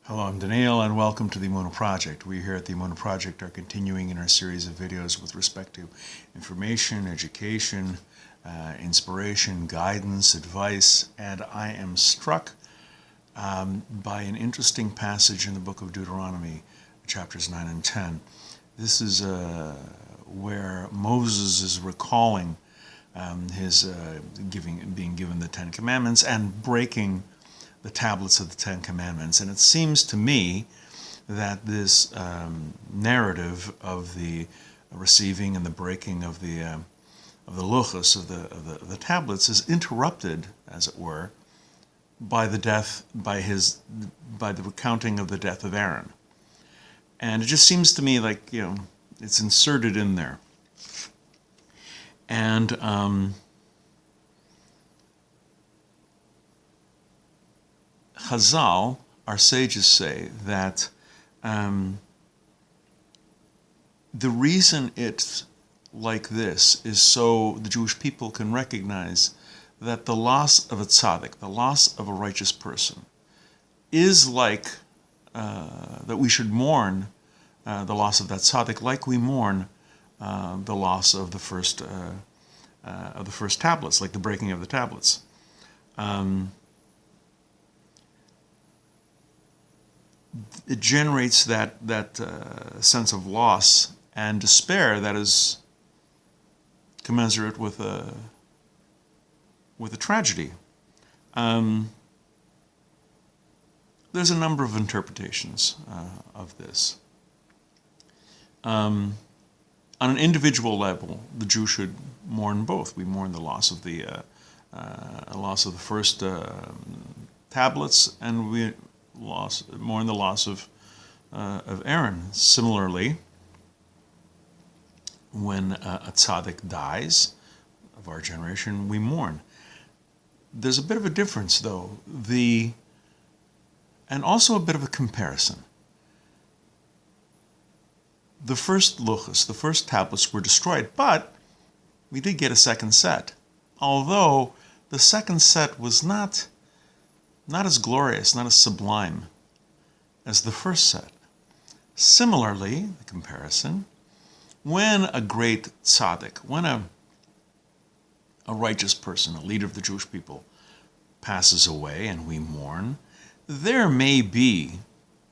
Hello, I'm Daniel, and welcome to the Emunah Project. We here at the Emunah Project are continuing in our series of videos with respect to information, education, inspiration, guidance, advice, and I am struck by an interesting passage in the book of Deuteronomy, chapters 9 and 10. This is where Moses is recalling his being given the Ten Commandments and breaking the tablets of the Ten Commandments. And it seems to me that this narrative of the receiving and the breaking of the luchos, of the tablets, is interrupted, as it were, by the recounting of the death of Aaron. And it just seems to me like, it's inserted in there. And Chazal, our sages, say that the reason it's like this is so the Jewish people can recognize that the loss of a tzaddik, the loss of a righteous person, is like that we should mourn the loss of that tzaddik, like we mourn the loss of the first tablets, like the breaking of the tablets. It generates that sense of loss and despair that is commensurate with a tragedy. There's a number of interpretations of this. On an individual level, the Jew should mourn both. We mourn the loss of the first tablets, and we mourn the loss of Aaron. Similarly, when a tzaddik dies of our generation, we mourn. There's a bit of a difference, though, and also a bit of a comparison. The first luchos, the first tablets, were destroyed, but we did get a second set. Although the second set was not as glorious, not as sublime as the first set. Similarly, the comparison, when a great tzaddik, when a righteous person, a leader of the Jewish people, passes away and we mourn, there may be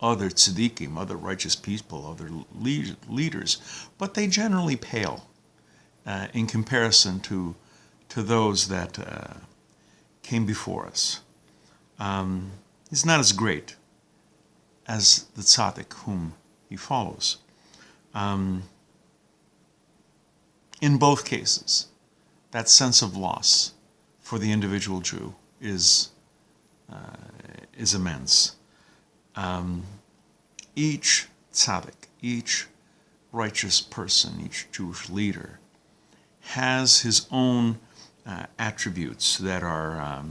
other tzaddikim, other righteous people, other leaders, but they generally pale in comparison to those that came before us. He's not as great as the tzaddik whom he follows. In both cases, that sense of loss for the individual Jew is immense. Each tzaddik, each righteous person, each Jewish leader has his own attributes that are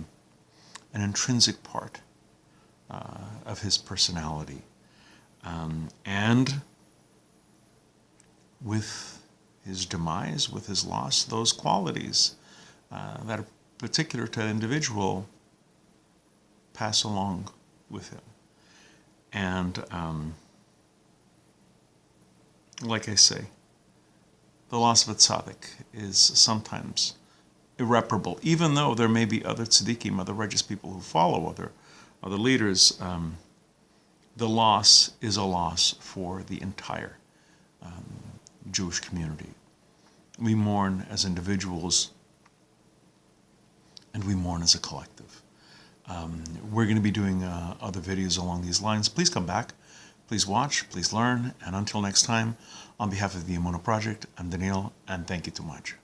an intrinsic part of his personality. And with his demise, with his loss, those qualities that are particular to an individual pass along with him. And like I say, the loss of a tzaddik is sometimes irreparable, even though there may be other tzaddikim, other righteous people who follow other leaders. The loss is a loss for the entire Jewish community. We mourn as individuals, and we mourn as a collective. We're going to be doing other videos along these lines. Please come back, please watch, please learn, and until next time, on behalf of the Emunah Project, I'm Daniel, and thank you too much.